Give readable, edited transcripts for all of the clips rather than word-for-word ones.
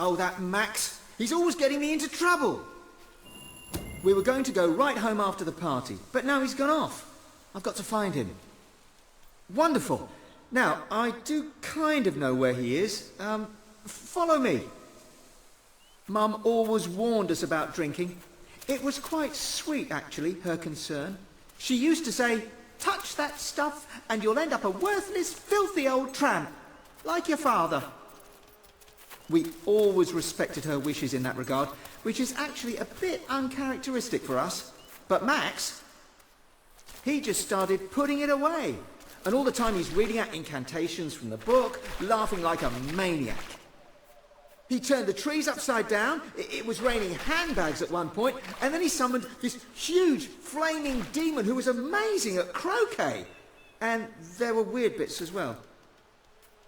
Oh, that Max. He's always getting me into trouble. We were going to go right home after the party, but now he's gone off. I've got to find him. Wonderful. Now, I do kind of know where he is. Follow me. Mum always warned us about drinking. It was quite sweet, actually, her concern. She used to say, touch that stuff and you'll end up a worthless, filthy old tramp, like your father. We always respected her wishes in that regard, which is actually a bit uncharacteristic for us. But Max, he just started putting it away. And all the time he's reading out incantations from the book, laughing like a maniac. He turned the trees upside down, it was raining handbags at one point, and then he summoned this huge, flaming demon who was amazing at croquet. And there were weird bits as well.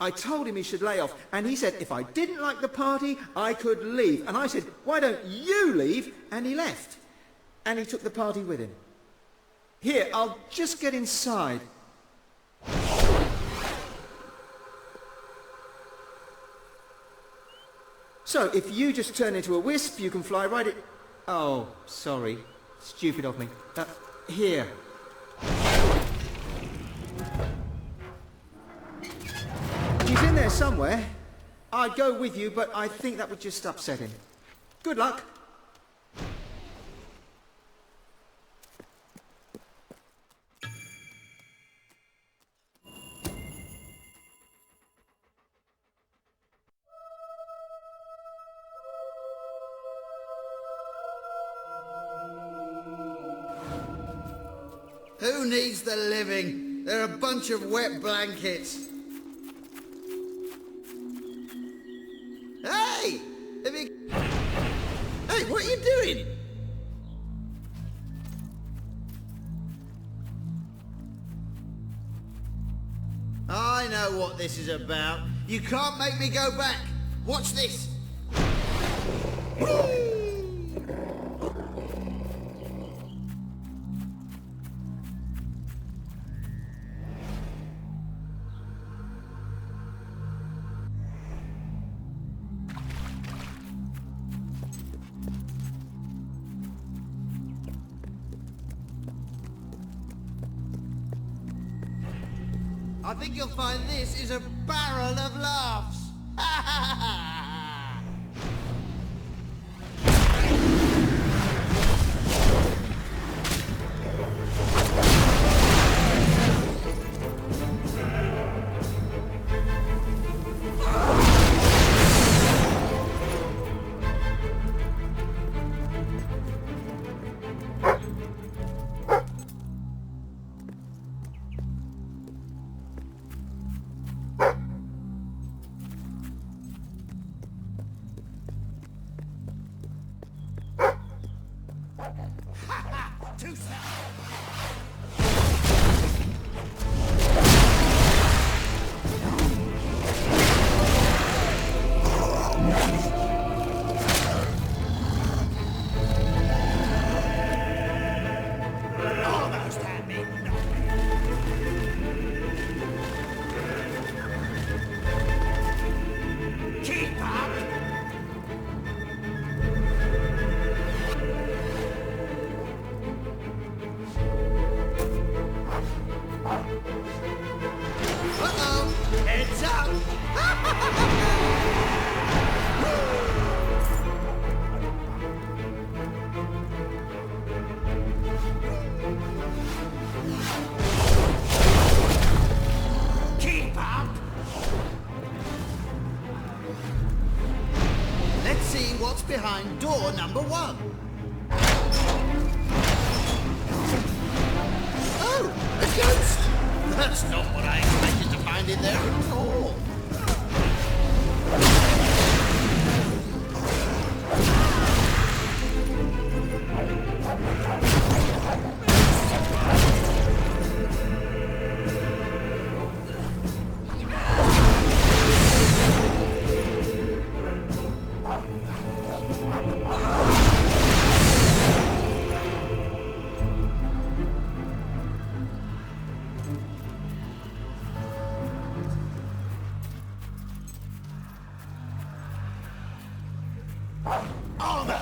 I told him he should lay off, and he said if I didn't like the party, I could leave. And I said, why don't you leave? And he left. And he took the party with him. Here, I'll just get inside. So, if you just turn into a wisp, you can fly right at... Oh, sorry. Stupid of me. Here. He's in there somewhere. I'd go with you, but I think that would just upset him. Good luck. Who needs the living? They're a bunch of wet blankets. Hey! Hey, what are you doing? I know what this is about. You can't make me go back. Watch this. Whee! I think you'll find this is a barrel of laughs. Ha ha ha! Too sad. Almost had me. Keep up. Heads up! Keep up! Let's see what's behind door number 1. Oh, a ghost! That's not what I expected to find in there at all.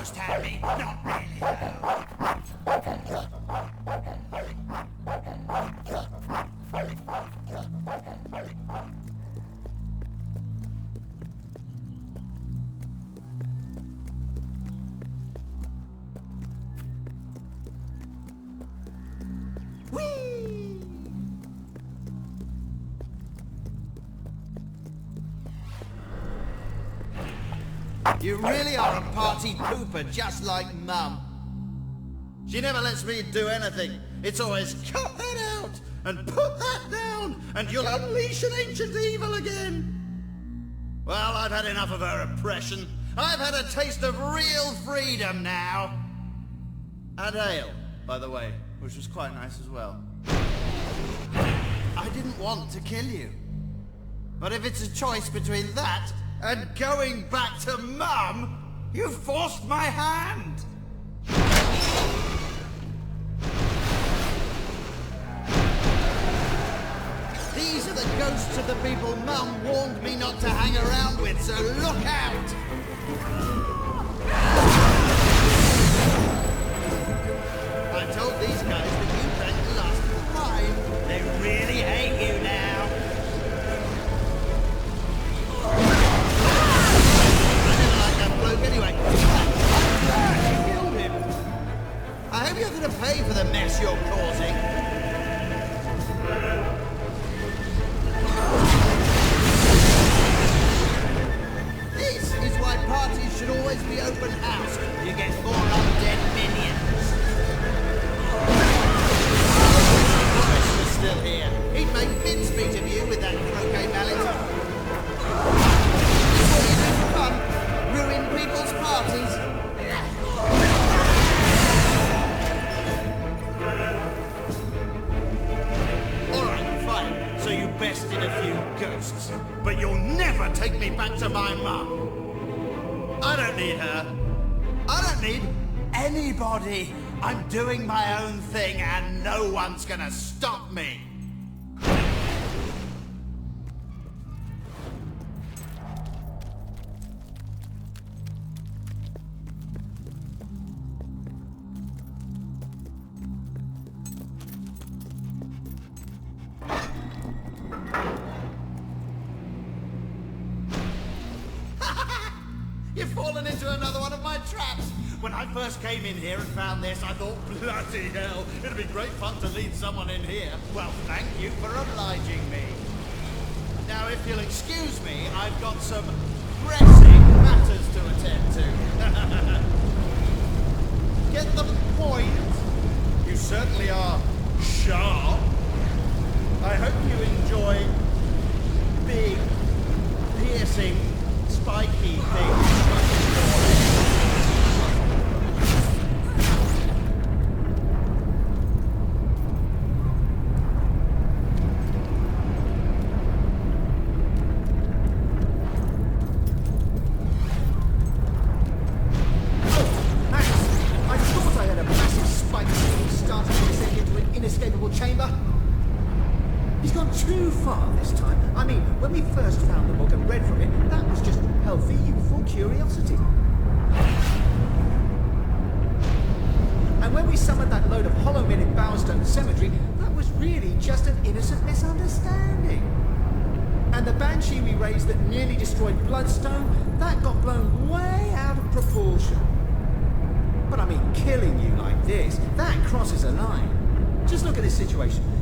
almost had me. Not really, though. You really are a party pooper, just like Mum. She never lets me do anything. It's always, cut that out, and put that down, and you'll unleash an ancient evil again. Well, I've had enough of her oppression. I've had a taste of real freedom now. And ale, by the way, which was quite nice as well. I didn't want to kill you. But if it's a choice between that and going back to Mum, you forced my hand! These are the ghosts of the people Mum warned me not to hang around with, so look out! I told these guys that you drank the last of the wine. They really hate you now. Anyway, you killed him. I hope you're going to pay for the mess you're causing. This is why parties should always be open house. You get more undead minions. Boris was still here. He'd make mincemeat of you with that croquet mallet. That's what you do for fun. Ruin people's parties. Alright, fine. So you bested a few ghosts. But you'll never take me back to my mum. I don't need her. I don't need anybody. I'm doing my own thing and no one's gonna stop me. You've fallen into another one of my traps! When I first came in here and found this, I thought, bloody hell, it'd be great fun to lead someone in here. Well, thank you for obliging me. Now, if you'll excuse me, I've got some pressing matters to attend to. Get the point? You certainly are sharp. I hope you enjoy big, piercing, spiky things.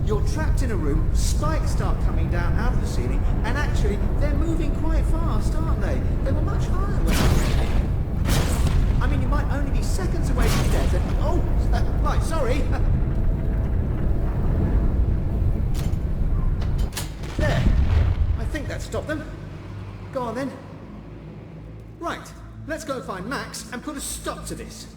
You're trapped in a room, spikes start coming down out of the ceiling, and actually, they're moving quite fast, aren't they? They were much higher when I was in. I mean, you might only be seconds away from death and... Oh, right, sorry. There. I think that stopped them. Go on, then. Right, let's go find Max and put a stop to this.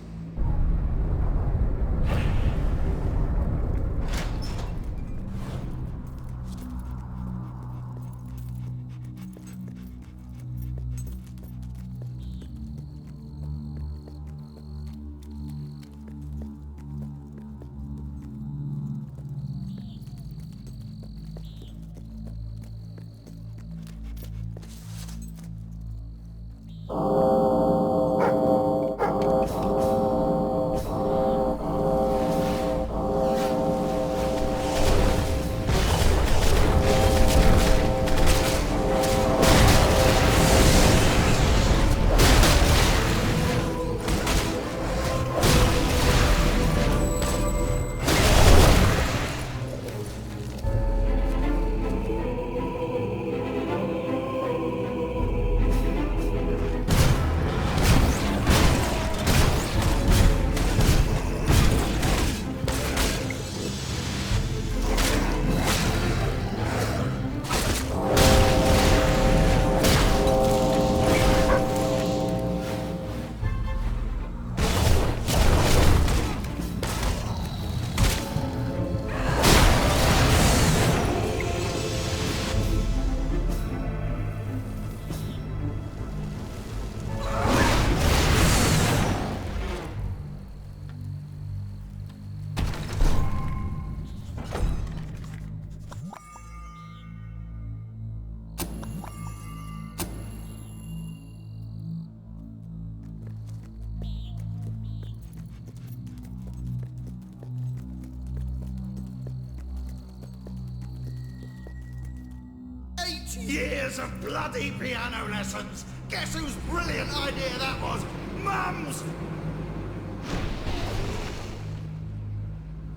Years of bloody piano lessons. Guess whose brilliant idea that was? Mum's!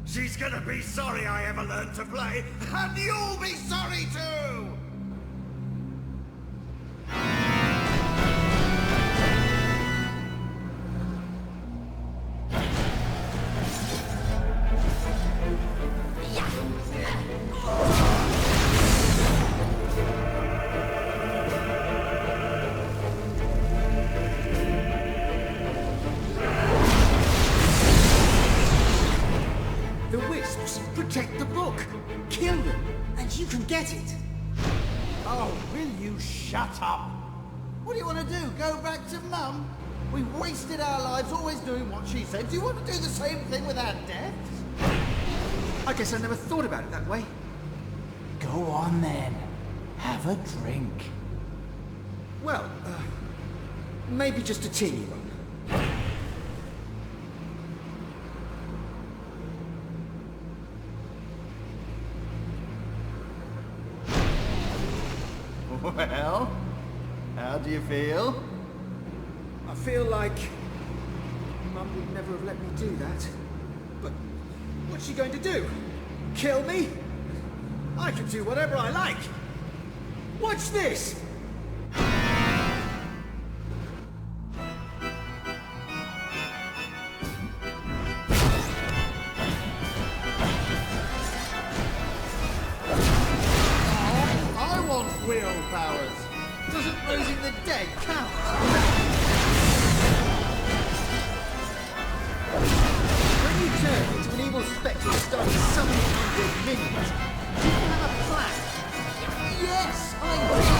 She's gonna be sorry I ever learned to play, and you'll be sorry too! The wisps protect the book. Kill them, and you can get it. Oh, will you shut up? What do you want to do? Go back to Mum? We wasted our lives always doing what she said. Do you want to do the same thing with our deaths? I guess I never thought about it that way. Go on then. Have a drink. Well, maybe just a teeny one. Well, how do you feel? I feel like Mum would never have let me do that. But what's she going to do? Kill me? I can do whatever I like. Watch this! I want wheel powers. Doesn't raising the dead count? When you turn into an evil spectre and start summoning undead minions, do you have a plan? Yes, I do.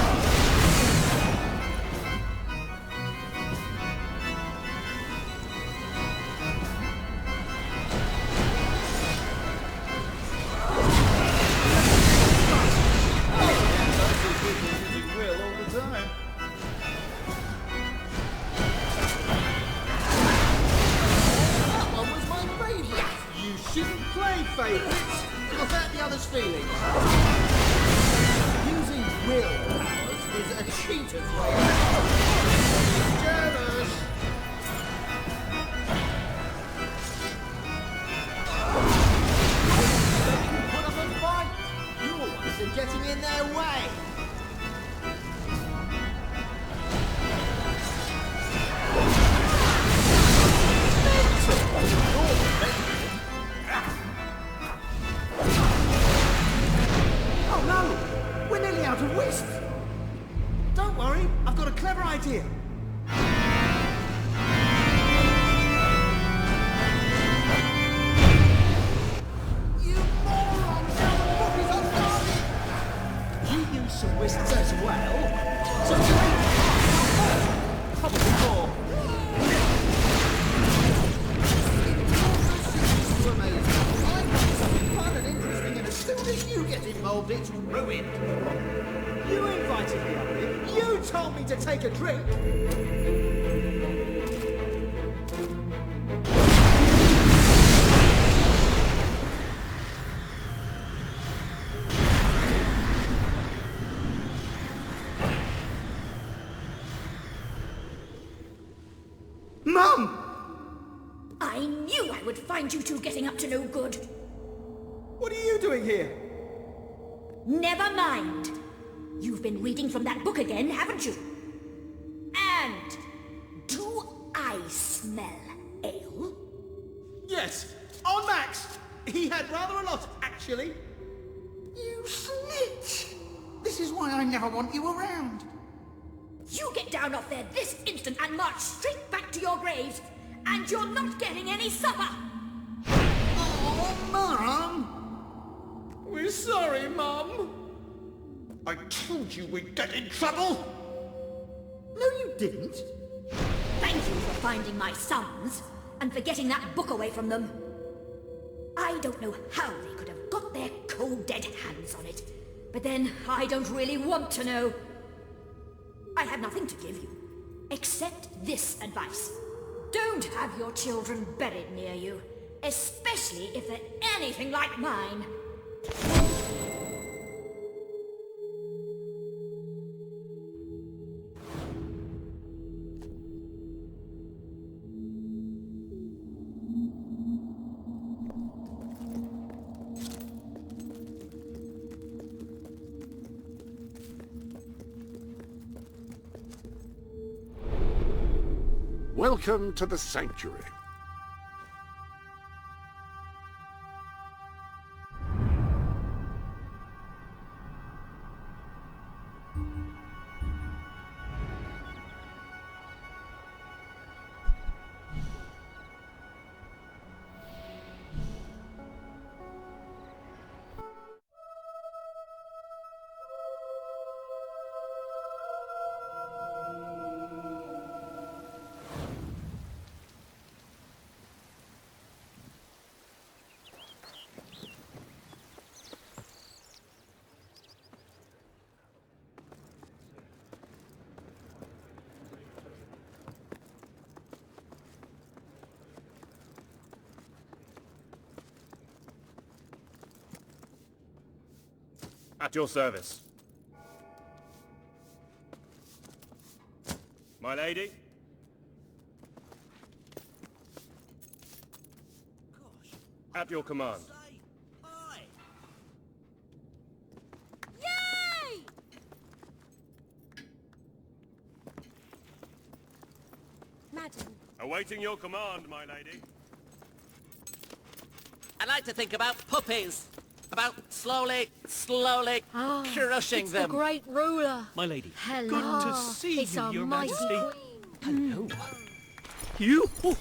Will all the time. That one was my favourite. You shouldn't play favourites. It'll hurt the other's feelings. Using will powers is a cheater's way. Jervis! Letting you put up a fight. You're the ones who are getting in their way. Oh no! We're nearly out of wisps! Don't worry, I've got a clever idea. You moron! Now the book is undone! You use some wisps as well. So probably more. Too amazing. I got something fun and interesting, and as soon as you get involved, it's ruined. You invited me up here. You told me to take a drink. Mum! I knew I would find you two getting up to no good. What are you doing here? Never mind. You've been reading from that book again, haven't you? And do I smell ale? Yes, on Max. He had rather a lot, actually. You snitch! This is why I never want you around. You get down off there this instant and march straight back to your graves, and you're not getting any supper! Oh, Mum! We're sorry, Mum. I told you we'd get in trouble! No, you didn't. Thank you for finding my sons, and for getting that book away from them. I don't know how they could have got their cold dead hands on it, but then I don't really want to know. I have nothing to give you, except this advice. Don't have your children buried near you, especially if they're anything like mine. Welcome to the sanctuary. At your service. My lady? At your command. Yay! Madam. Awaiting your command, my lady. I like to think about puppies. About slowly crushing It's them. the great ruler. My lady. Hello. Good to see it's you, our Your mighty Majesty. queen. Hello. You? Oh.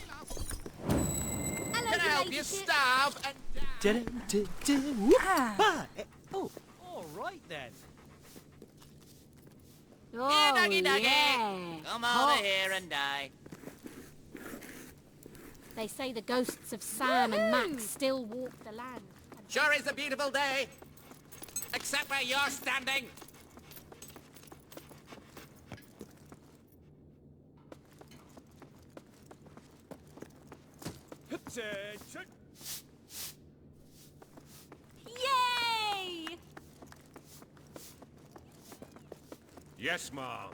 Hello, Can I help you ladyship. starve and Oh, all right then. Oh, Here, doggy, doggy. yeah. Come over Hot. here and die. They say the ghosts of Sam and Max still walk the land. Sure is a beautiful day. Except where you're standing. Attention! Yay! Yes, ma'am.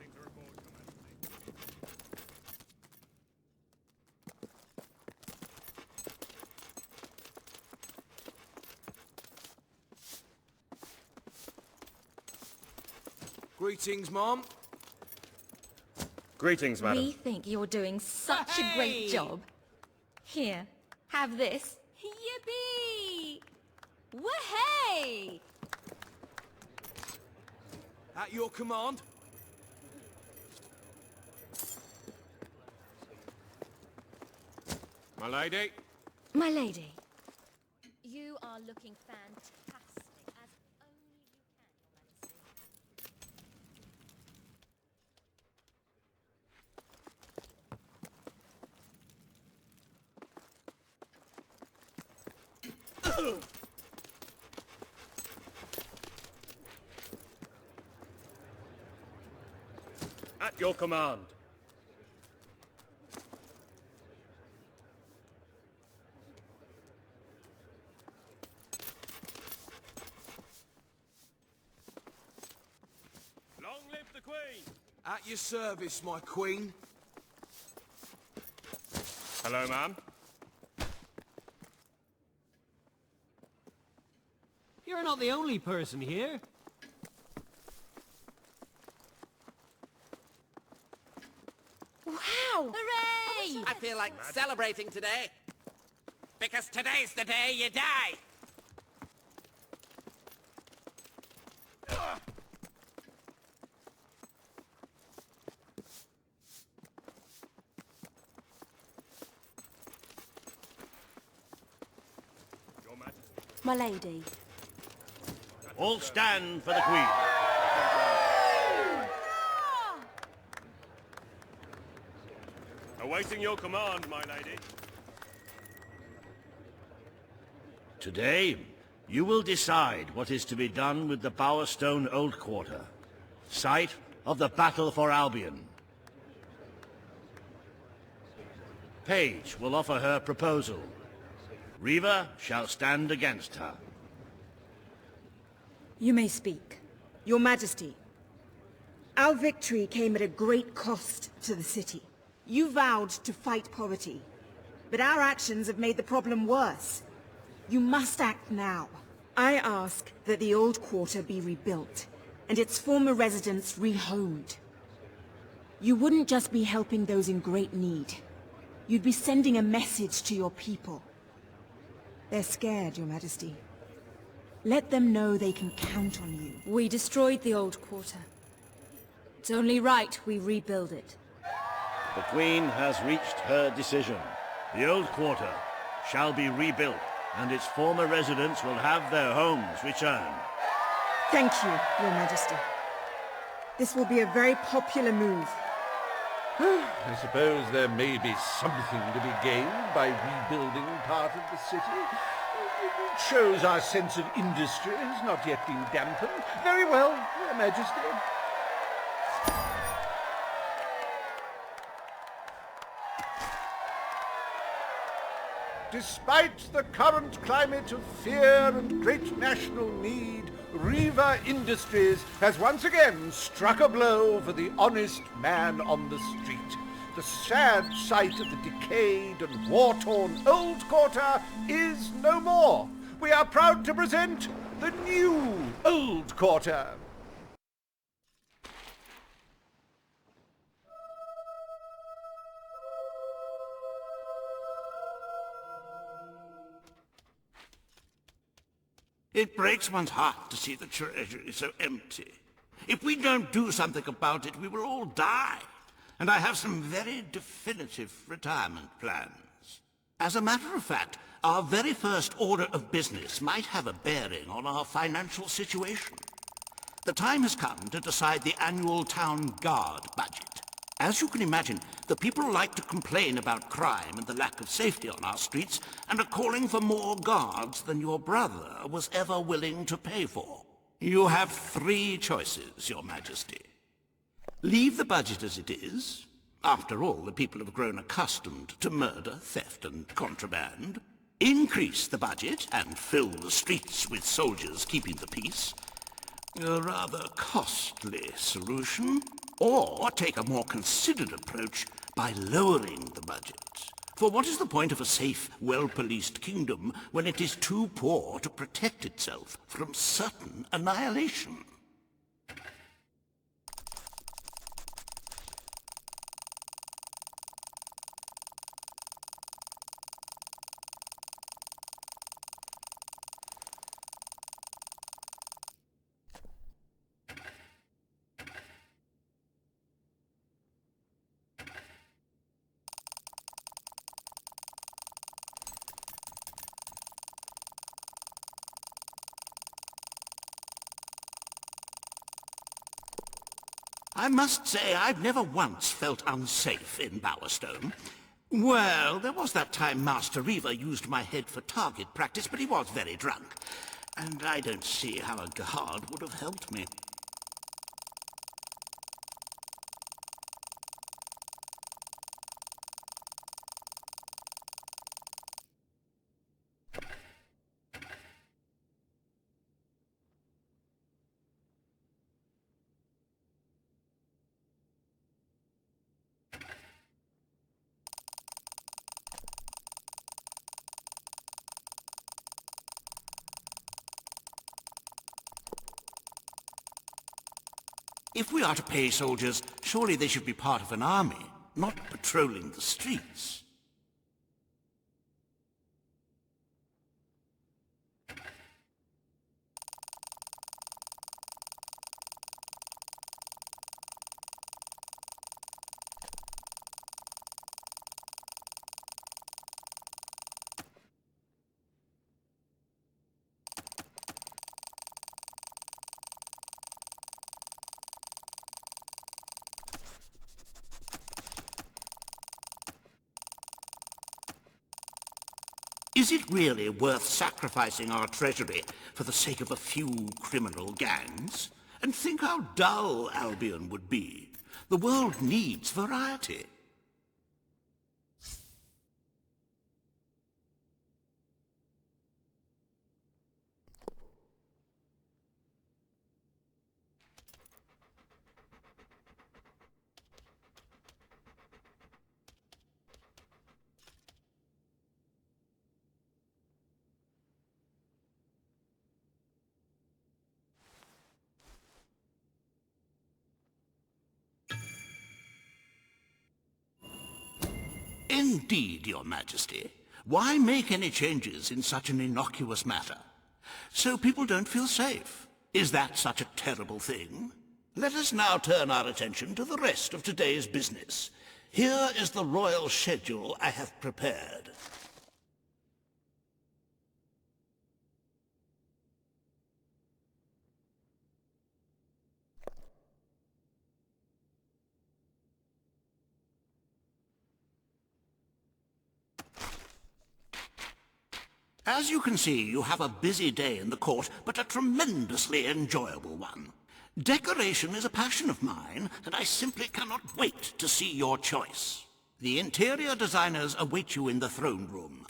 Greetings, Mom. Greetings, madam. We think you're doing such a great job. Here, have this. Yippee! Wahey! At your command. My lady? My lady. You are looking fantastic, as only you can, Your Majesty. At your command. Long live the Queen! At your service, my queen. Hello, ma'am. You're not the only person here. Wow! Hooray! I feel like celebrating today. Because today's the day you die. Your Majesty. My lady. All stand for the Queen. Awaiting your command, my lady. Today, you will decide what is to be done with the Bowerstone Old Quarter, site of the Battle for Albion. Paige will offer her proposal. Reaver shall stand against her. You may speak. Your Majesty. Our victory came at a great cost to the city. You vowed to fight poverty, but our actions have made the problem worse. You must act now. I ask that the old quarter be rebuilt, and its former residents rehomed. You wouldn't just be helping those in great need. You'd be sending a message to your people. They're scared, Your Majesty. Let them know they can count on you. We destroyed the old quarter. It's only right we rebuild it. The Queen has reached her decision. The old quarter shall be rebuilt, and its former residents will have their homes returned. Thank you, Your Majesty. This will be a very popular move. I suppose there may be something to be gained by rebuilding part of the city. It shows our sense of industry has not yet been dampened. Very well, Your Majesty. Despite the current climate of fear and great national need, Riva Industries has once again struck a blow for the honest man on the street. The sad sight of the decayed and war-torn old quarter is no more. We are proud to present the new old quarter. It breaks one's heart to see the treasury so empty. If we don't do something about it, we will all die. And I have some very definitive retirement plans. As a matter of fact, our very first order of business might have a bearing on our financial situation. The time has come to decide the annual town guard budget. As you can imagine, the people like to complain about crime and the lack of safety on our streets, and are calling for more guards than your brother was ever willing to pay for. You have 3 choices, Your Majesty. Leave the budget as it is. After all, the people have grown accustomed to murder, theft, and contraband. Increase the budget and fill the streets with soldiers keeping the peace. A rather costly solution. Or take a more considered approach by lowering the budget. For what is the point of a safe, well-policed kingdom when it is too poor to protect itself from certain annihilation? I must say I've never once felt unsafe in Bowerstone. Well, there was that time Master Reaver used my head for target practice, but he was very drunk. And I don't see how a guard would have helped me. If we are to pay soldiers, surely they should be part of an army, not patrolling the streets. Is it really worth sacrificing our treasury for the sake of a few criminal gangs? And think how dull Albion would be. The world needs variety. Indeed, Your Majesty. Why make any changes in such an innocuous matter? So people don't feel safe. Is that such a terrible thing? Let us now turn our attention to the rest of today's business. Here is the royal schedule I have prepared. As you can see, you have a busy day in the court, but a tremendously enjoyable one. Decoration is a passion of mine, and I simply cannot wait to see your choice. The interior designers await you in the throne room.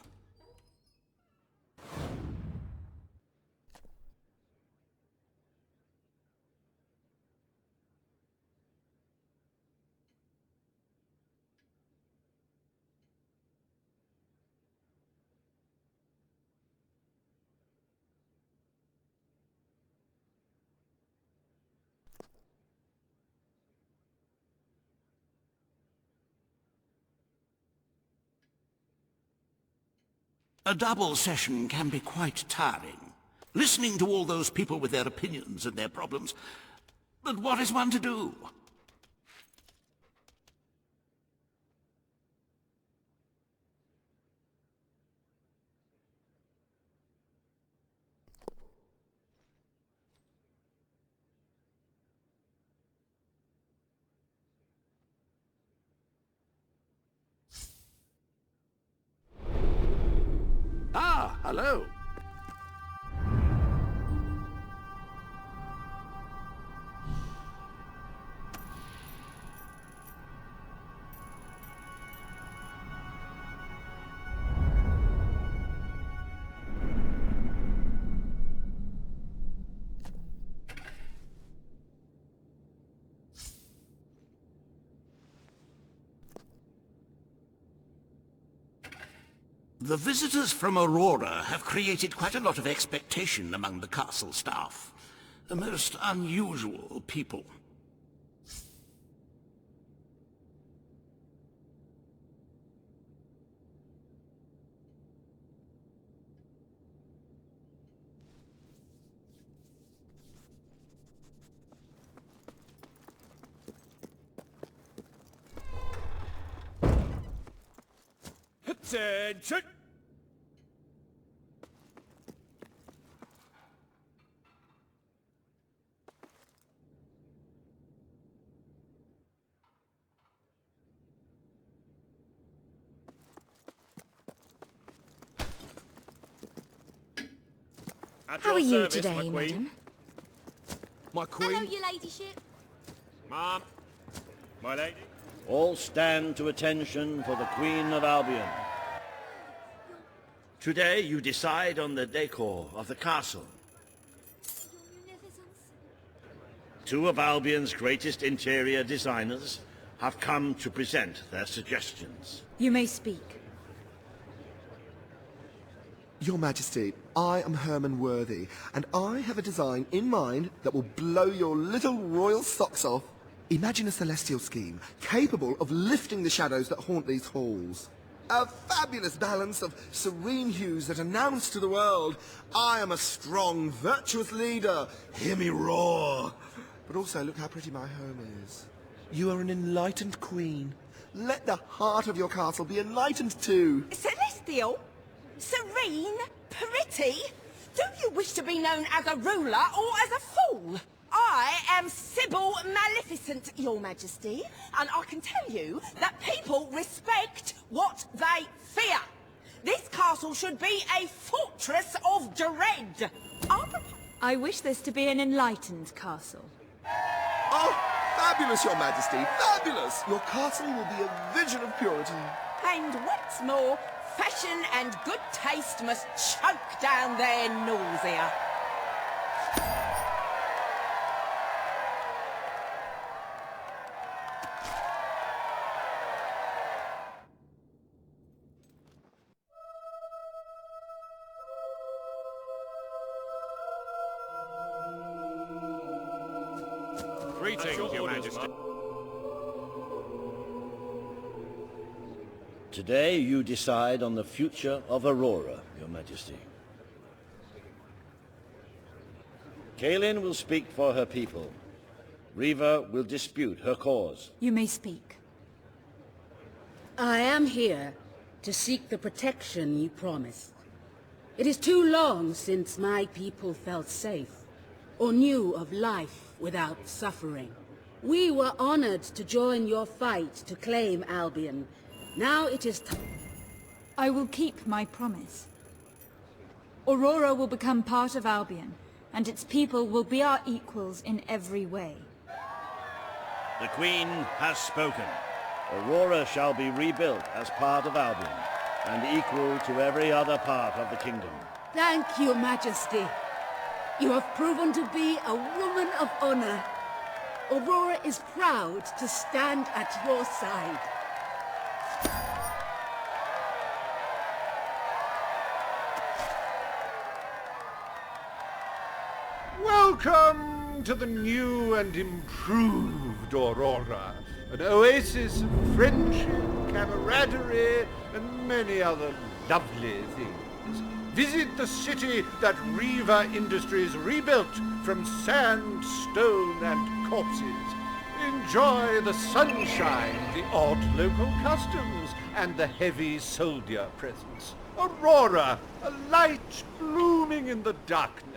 A double session can be quite tiring, listening to all those people with their opinions and their problems. But what is one to do? Ah, hello. The visitors from Aurora have created quite a lot of expectation among the castle staff. The most unusual people. Attention! How are you today, madam? My queen? Hello, your ladyship. Ma'am. My lady. All stand to attention for the Queen of Albion. Today you decide on the decor of the castle. Two of Albion's greatest interior designers have come to present their suggestions. You may speak. Your Majesty, I am Herman Worthy, and I have a design in mind that will blow your little royal socks off. Imagine a celestial scheme, capable of lifting the shadows that haunt these halls. A fabulous balance of serene hues that announce to the world, I am a strong, virtuous leader. Hear me roar. But also, look how pretty my home is. You are an enlightened queen. Let the heart of your castle be enlightened too. Celestial? Serene? Pretty? Do you wish to be known as a ruler or as a fool? I am Sybil Maleficent, Your Majesty, and I can tell you that people respect what they fear. This castle should be a fortress of dread. I wish this to be an enlightened castle. Oh, fabulous, Your Majesty, fabulous! Your castle will be a vision of purity. And what's more, fashion and good taste must choke down their nausea. Greetings, Your Majesty. Today you decide on the future of Aurora, Your Majesty. Kaelin will speak for her people. Riva will dispute her cause. You may speak. I am here to seek the protection you promised. It is too long since my people felt safe, or knew of life without suffering. We were honored to join your fight to claim Albion. Now it is time. I will keep my promise. Aurora will become part of Albion, and its people will be our equals in every way. The Queen has spoken. Aurora shall be rebuilt as part of Albion, and equal to every other part of the kingdom. Thank you, Majesty. You have proven to be a woman of honor. Aurora is proud to stand at your side. Welcome to the new and improved Aurora, an oasis of friendship, camaraderie, and many other lovely things. Visit the city that Riva Industries rebuilt from sand, stone, and corpses. Enjoy the sunshine, the odd local customs, and the heavy soldier presence. Aurora, a light blooming in the darkness.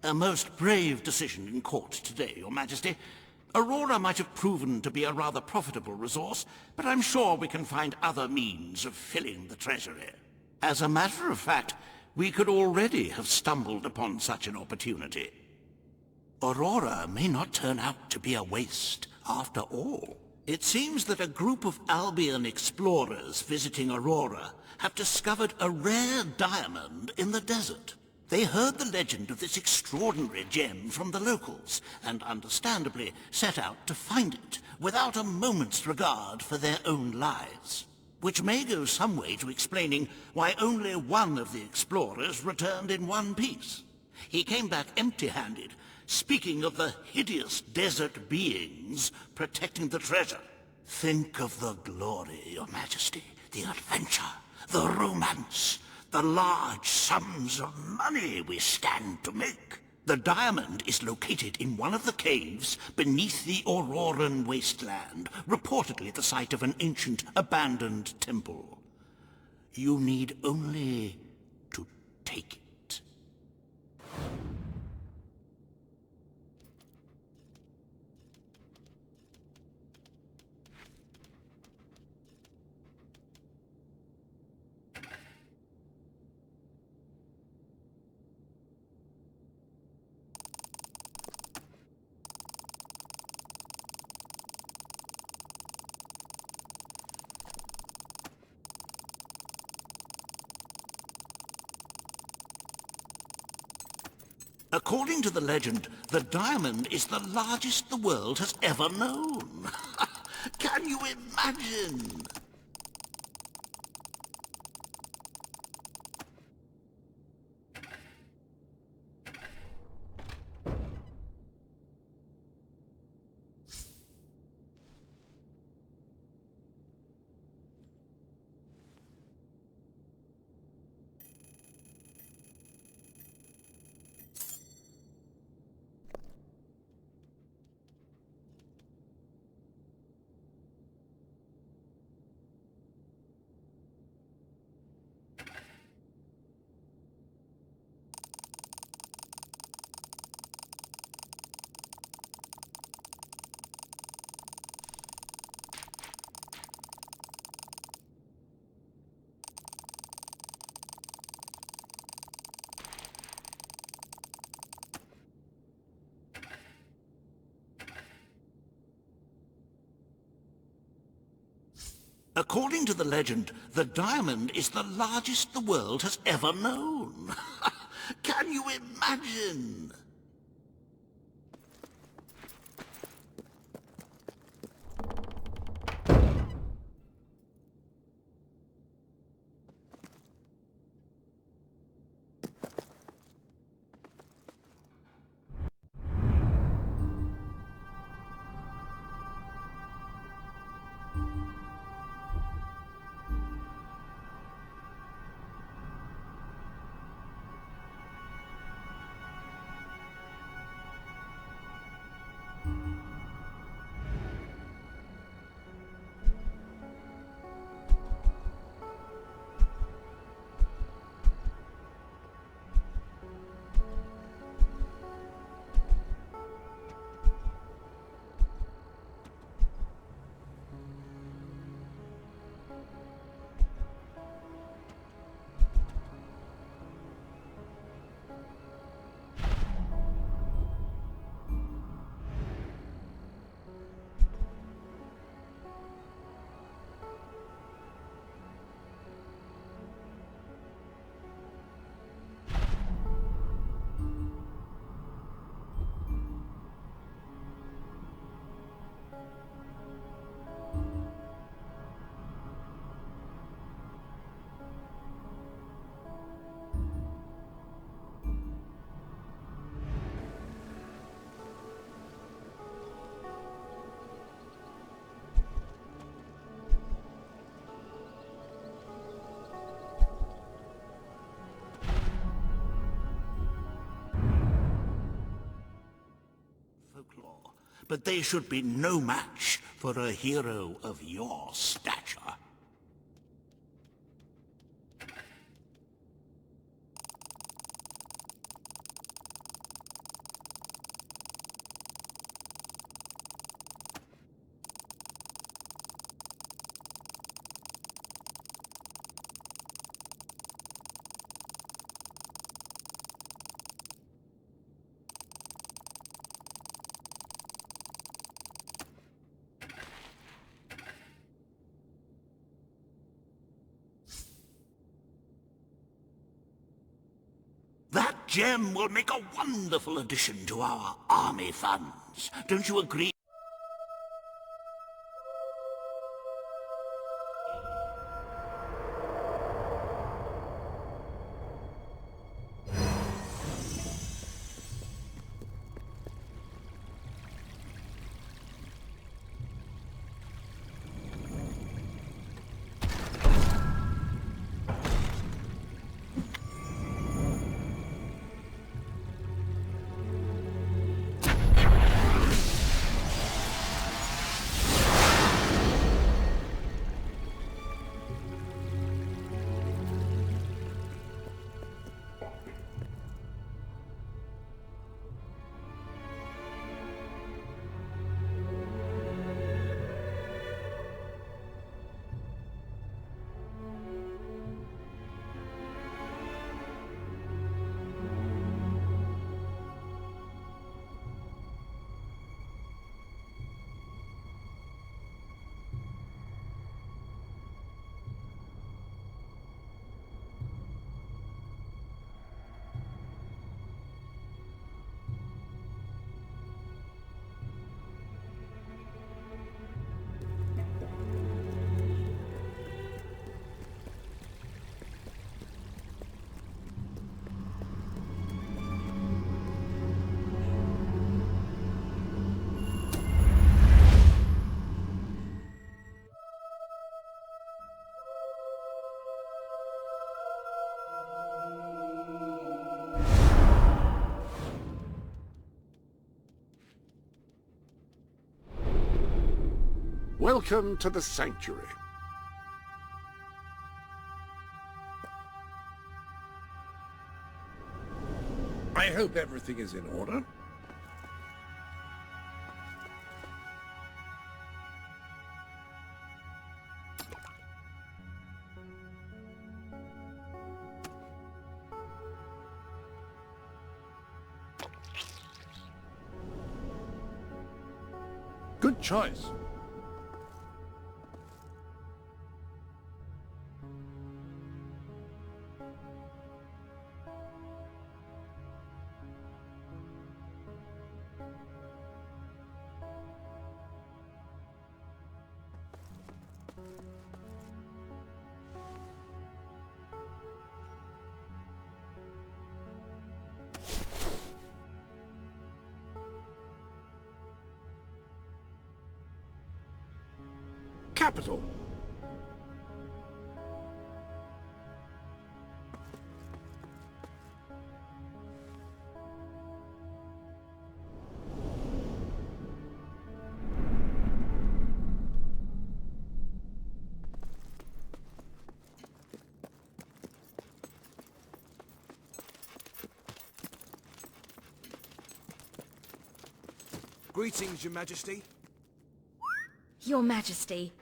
A most brave decision in court today, Your Majesty. Aurora might have proven to be a rather profitable resource, but I'm sure we can find other means of filling the treasury. As a matter of fact, we could already have stumbled upon such an opportunity. Aurora may not turn out to be a waste after all. It seems that a group of Albion explorers visiting Aurora have discovered a rare diamond in the desert. They heard the legend of this extraordinary gem from the locals, and understandably set out to find it, without a moment's regard for their own lives. Which may go some way to explaining why only one of the explorers returned in one piece. He came back empty-handed, speaking of the hideous desert beings protecting the treasure. Think of the glory, Your Majesty, the adventure, the romance, the large sums of money we stand to make. The diamond is located in one of the caves beneath the Auroran wasteland, reportedly the site of an ancient, abandoned temple. You need only to take it. According to the legend, the diamond is the largest the world has ever known. Can you imagine? According to the legend, the diamond is the largest the world has ever known. Can you imagine? but they should be no match for a hero of your stature. That gem will make a wonderful addition to our army funds. Don't you agree? Welcome to the Sanctuary. I hope everything is in order. Good choice. Capital. Greetings, Your Majesty. Your Majesty,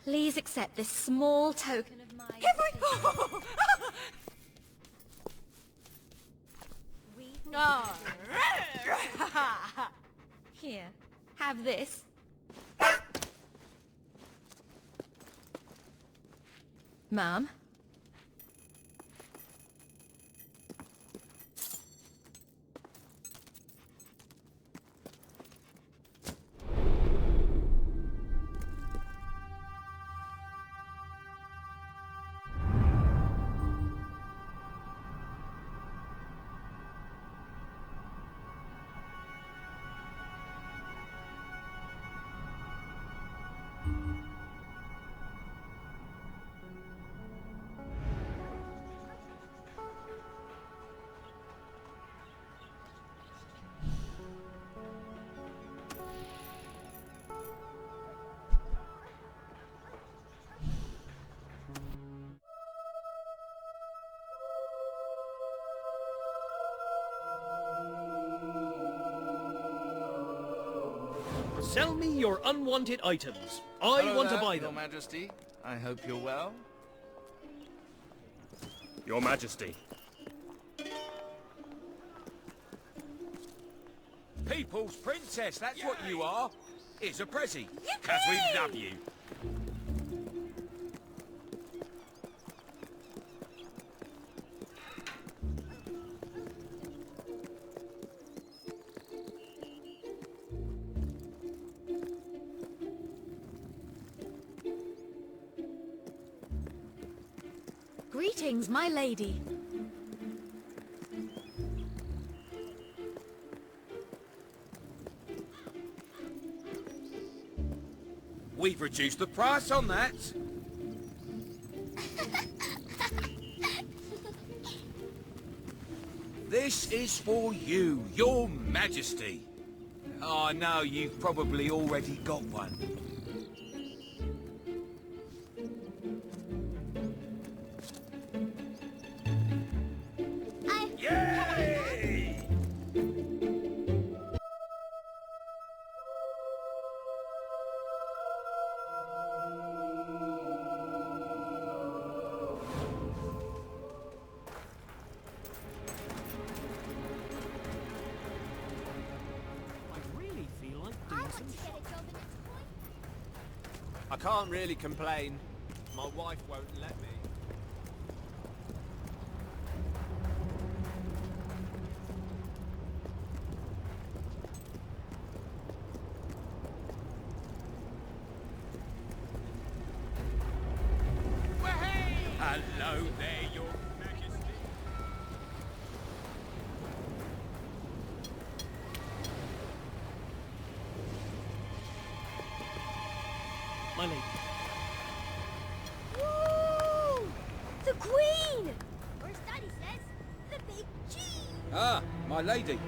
please accept this small token of my... Here, have this. Ma'am? Sell me your unwanted items. I want to buy them. Your Majesty. I hope you're well. Your Majesty. People's princess, that's what you are. Here's a prezi, because we love you. Greetings, my lady. We've reduced the price on that. This is for you, Your Majesty. I know you've probably already got one. Yay! I can't really complain. My wife won't let me. Hello there, Your Majesty. My lady. Woo! The Queen! Or as Daddy says, the Big G! Ah, my lady.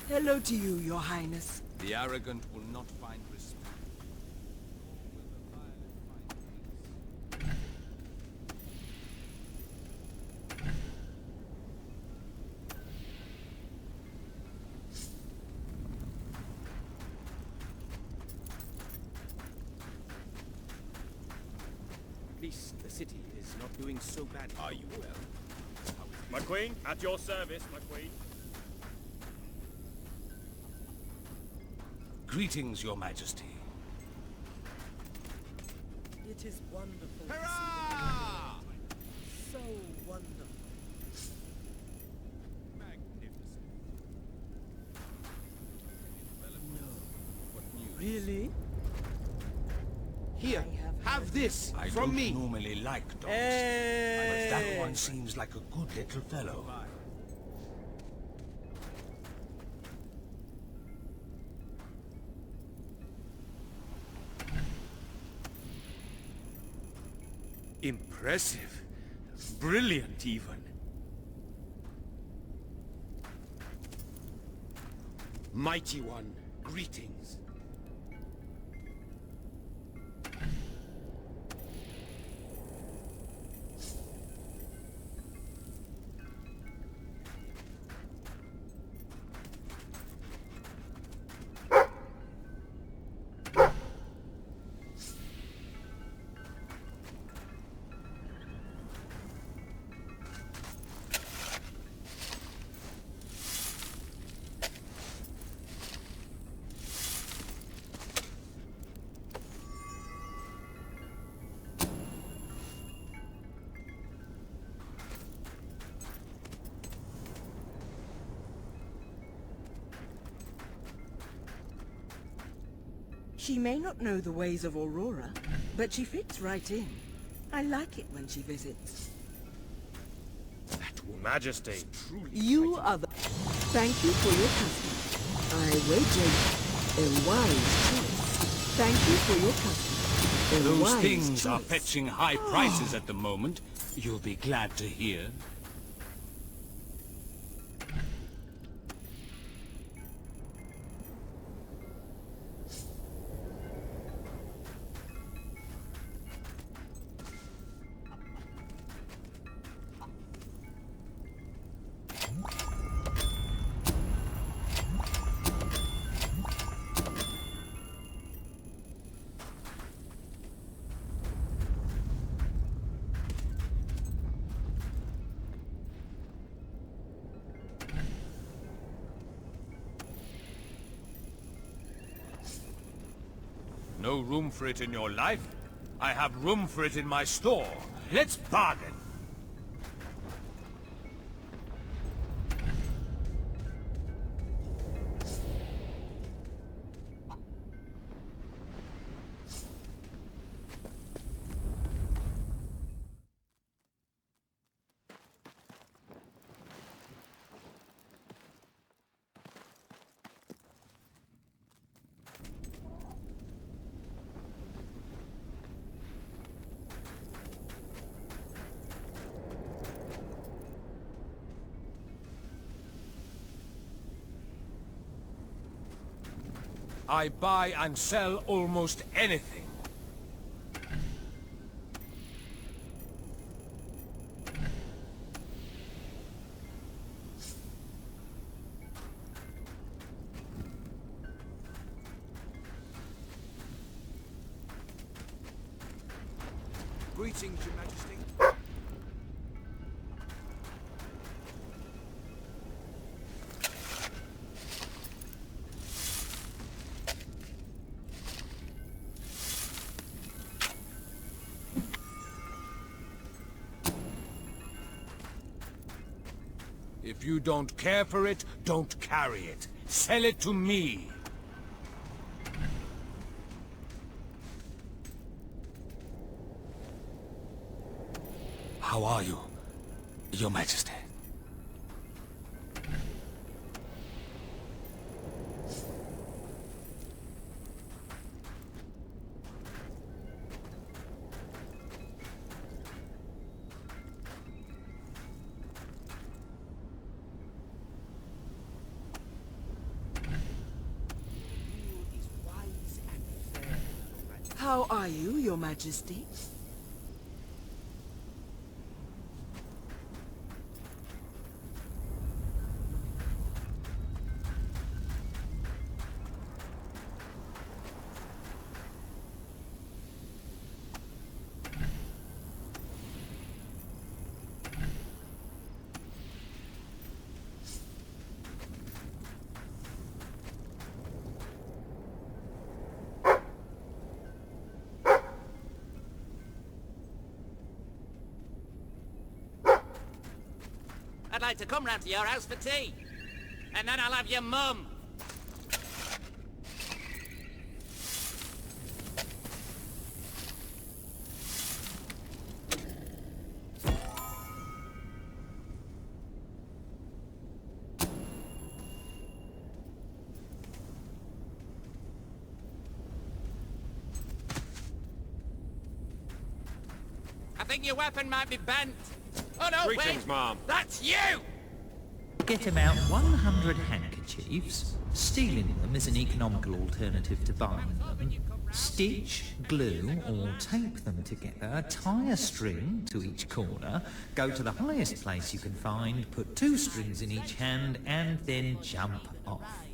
Hello to you, Your Highness. The arrogant will not find respect. At least the city is not doing so bad. Are you well? My queen, at your service, my queen. Greetings, Your Majesty. It is wonderful. Hurrah! So wonderful. Magnificent. No. What news? Really? Here, have this I from don't me. normally like dogs, but that one seems like a good little fellow. Impressive. Brilliant, even. Mighty One, greetings. She may not know the ways of Aurora, but she fits right in. I like it when she visits. Your Majesty. You are the... Thank you for your custom. I wager a wise choice. Thank you for your company. A Those wise things are choice. fetching high prices at the moment. You'll be glad to hear. No room for it in your life? I have room for it in my store. Let's bargain. I buy and sell almost anything. Greetings, Your Majesty. If you don't care for it, don't carry it. Sell it to me. How are you, Your Majesty? How are you, Your Majesty? I'd like to come round to your house for tea. And then I'll have your mum. I think your weapon might be bent. Oh no, Greetings, wait! Mom. That's you! Get about 100 handkerchiefs. Stealing them is an economical alternative to buying them. Stitch, glue, or tape them together, tie a string to each corner, go to the highest place you can find, put 2 strings in each hand, and then jump off.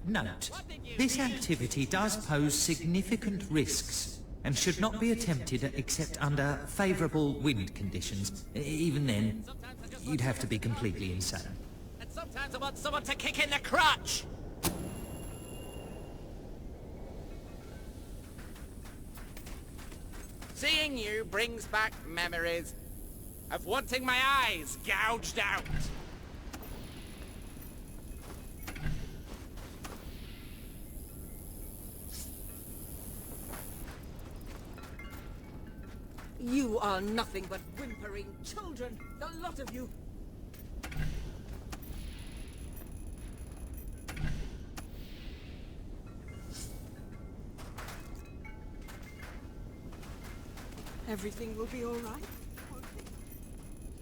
Note, this activity does pose significant risks and should not be attempted except under favourable wind conditions. Even then, you'd have to be completely insane. And sometimes I want someone to kick in the crotch! Seeing you brings back memories of wanting my eyes gouged out. You are nothing but whimpering children, the lot of you. Everything will be all right.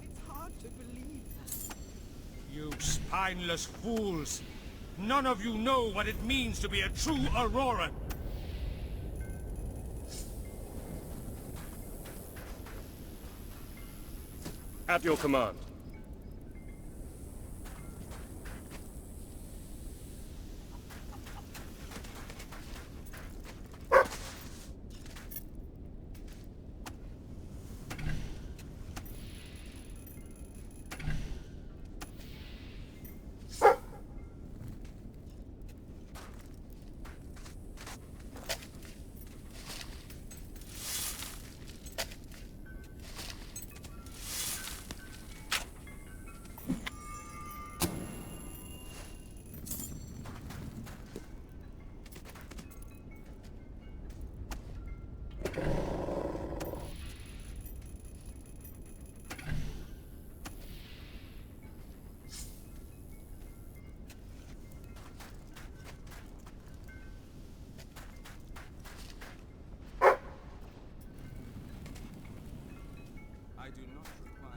It's hard to believe that. You spineless fools! None of you know what it means to be a true Auroran! At your command.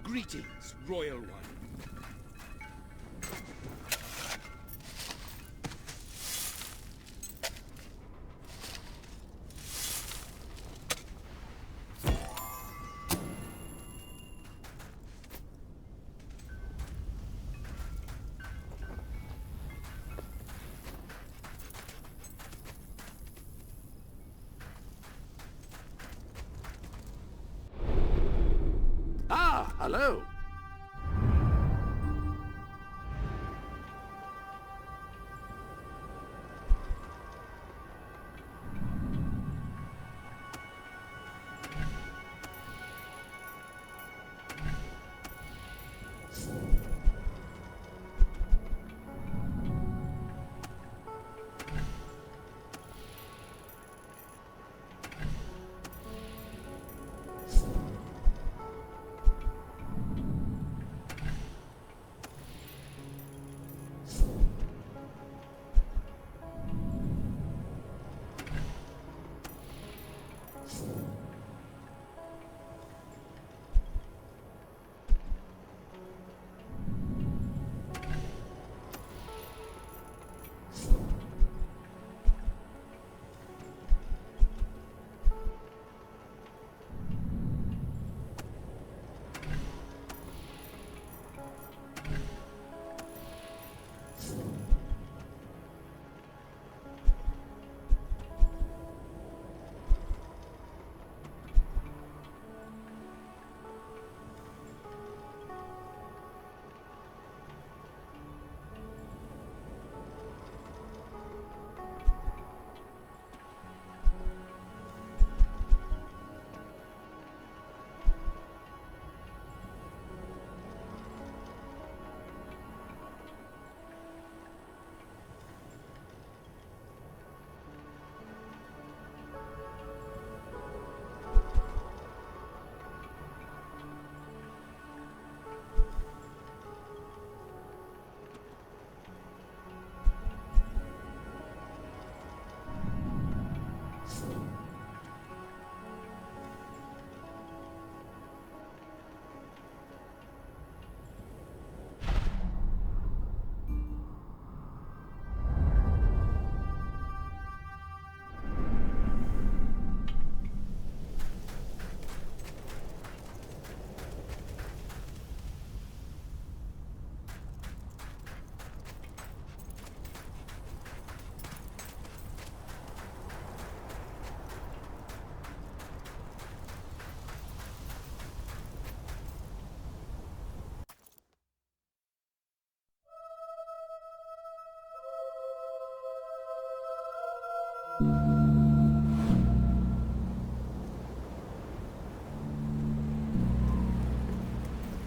Greetings, Royal One. Ah, hello.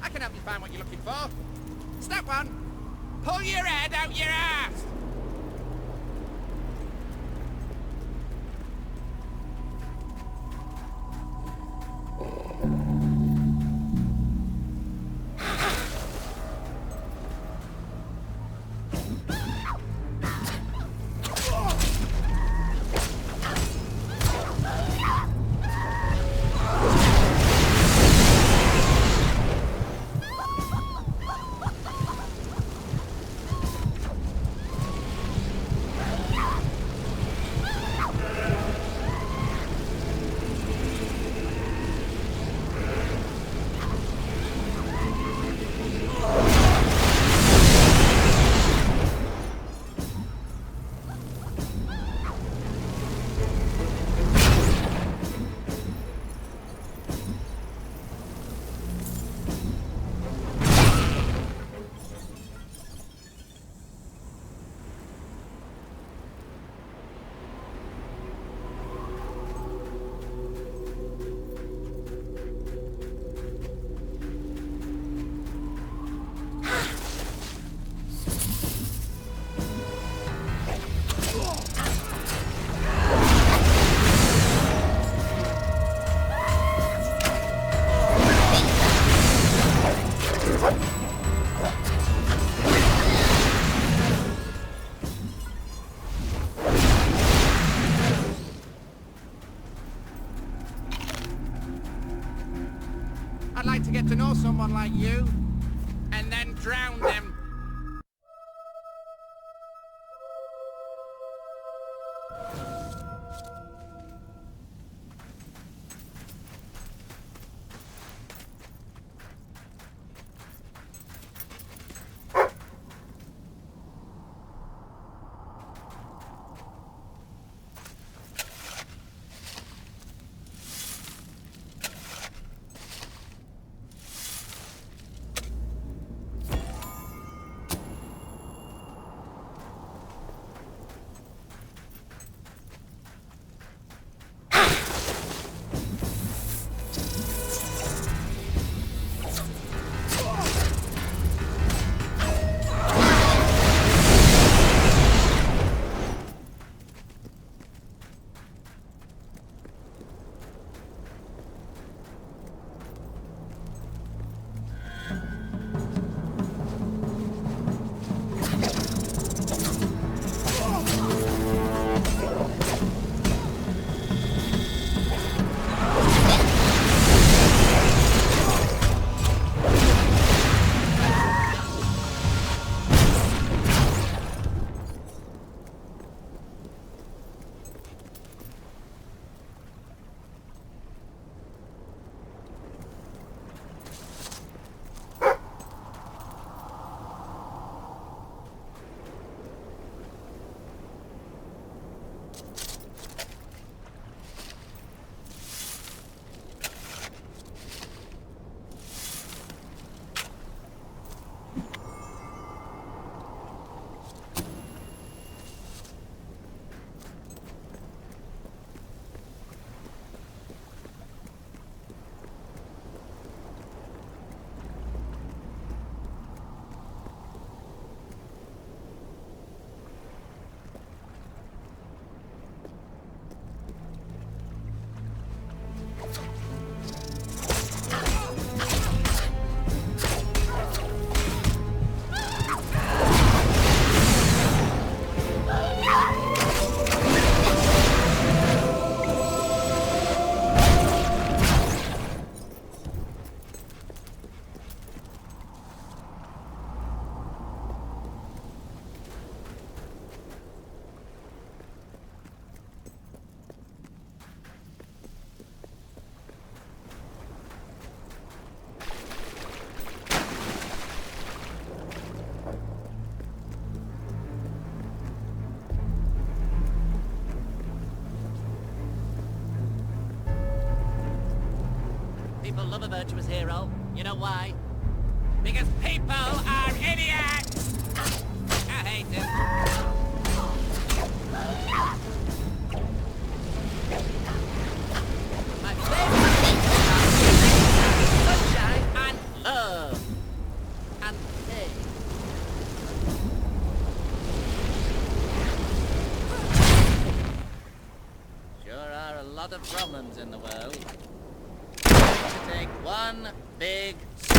I can help you find what you're looking for. Step one, pull your head out your ass. I'd like to get to know someone like you, and then drown them. People love a virtuous hero. You know why? Because people are idiots! I hate it. My favorite are sunshine and love. And pain. Sure are a lot of problems in the world. To take one big step.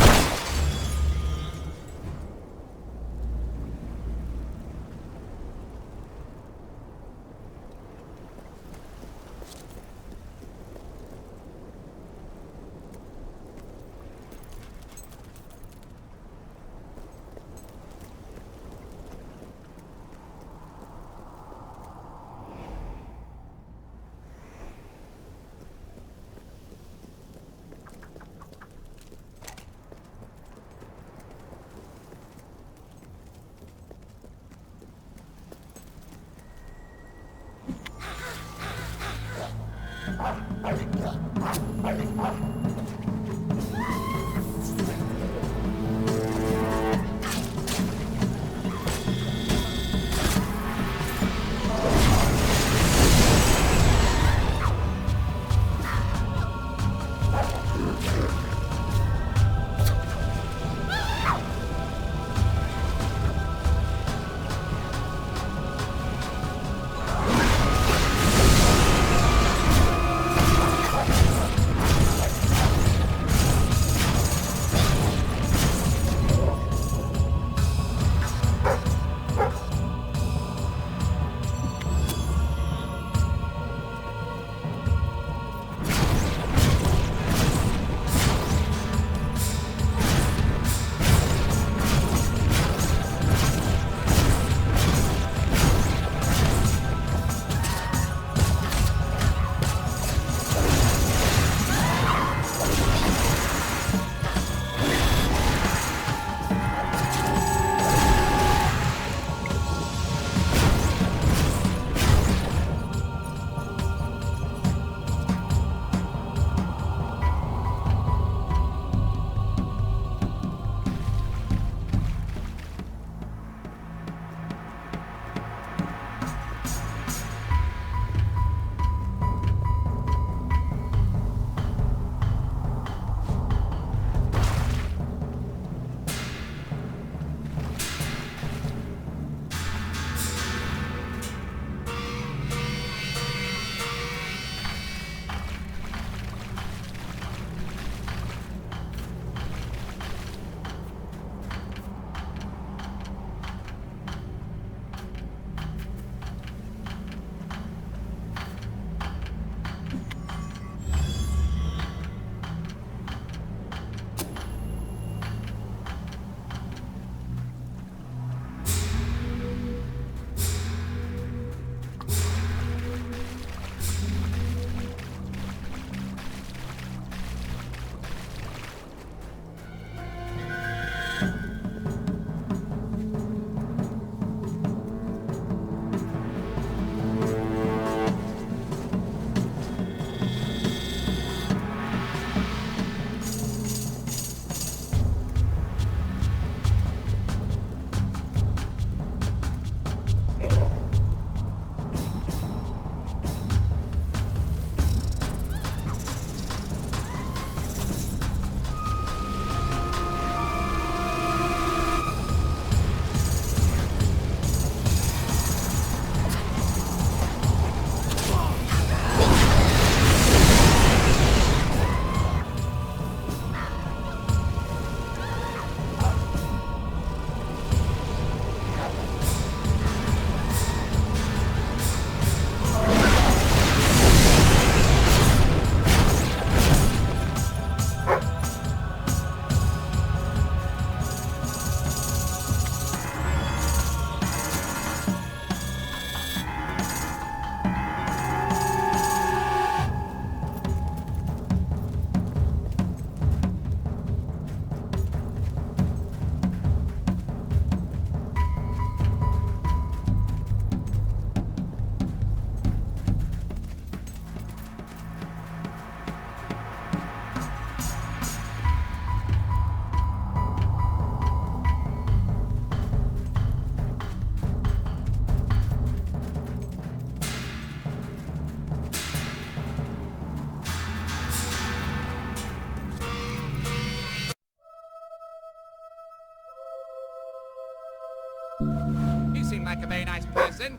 seem like a very nice person.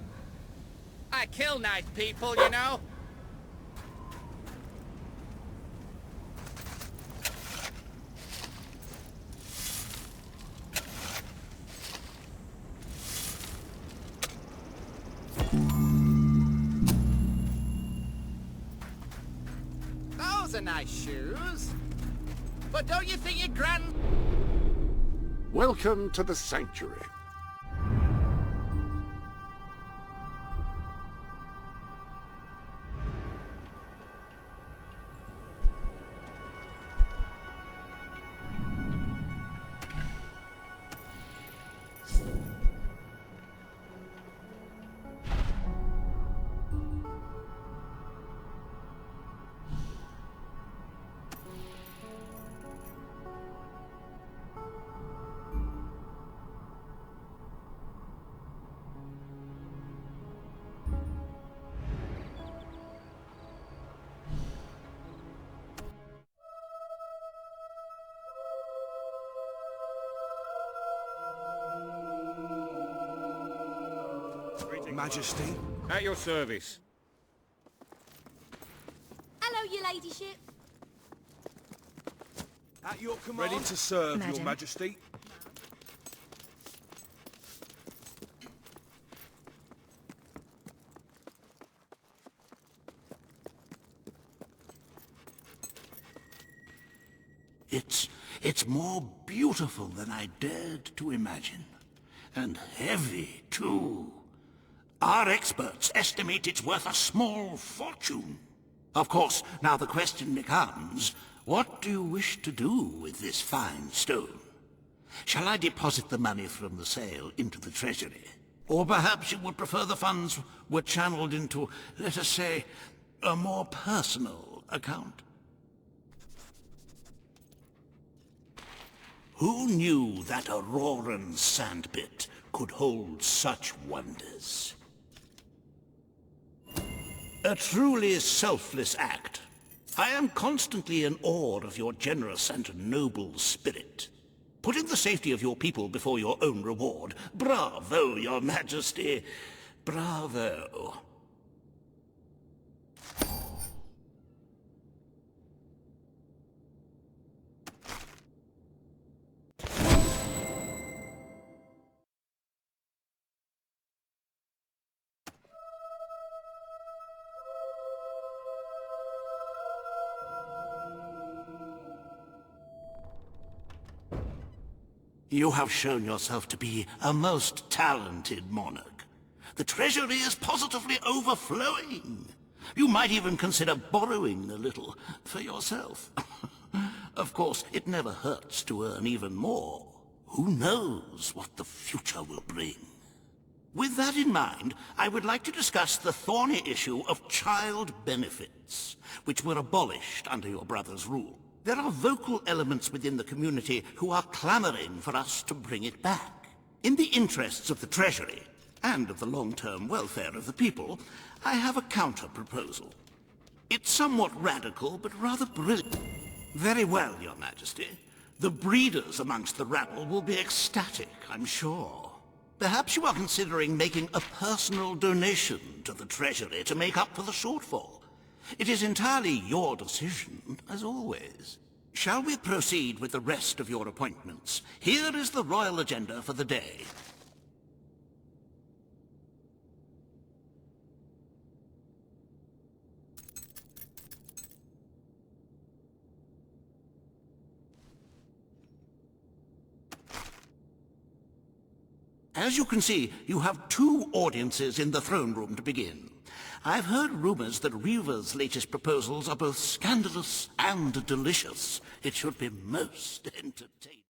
I kill nice people, you know. Those are nice shoes. But don't you think your grand... Welcome to the sanctuary. Majesty. At your service. Hello, your ladyship. At your command. Ready to serve, Madam. Your Majesty. It's more beautiful than I dared to imagine. And heavy, too. Our experts estimate it's worth a small fortune. Of course, now the question becomes, what do you wish to do with this fine stone? Shall I deposit the money from the sale into the treasury? Or perhaps you would prefer the funds were channeled into, let us say, a more personal account? Who knew that Auroran sandpit could hold such wonders? A truly selfless act. I am constantly in awe of your generous and noble spirit. Putting the safety of your people before your own reward. Bravo, Your Majesty. Bravo. You have shown yourself to be a most talented monarch. The treasury is positively overflowing. You might even consider borrowing a little for yourself. Of course, it never hurts to earn even more. Who knows what the future will bring? With that in mind, I would like to discuss the thorny issue of child benefits, which were abolished under your brother's rule. There are vocal elements within the community who are clamoring for us to bring it back. In the interests of the Treasury, and of the long-term welfare of the people, I have a counter-proposal. It's somewhat radical, but rather brilliant. Very well, Your Majesty. The breeders amongst the rabble will be ecstatic, I'm sure. Perhaps you are considering making a personal donation to the Treasury to make up for the shortfall. It is entirely your decision, as always. Shall we proceed with the rest of your appointments? Here is the royal agenda for the day. As you can see, you have 2 audiences in the throne room to begin. I've heard rumors that Reva's latest proposals are both scandalous and delicious. It should be most entertaining.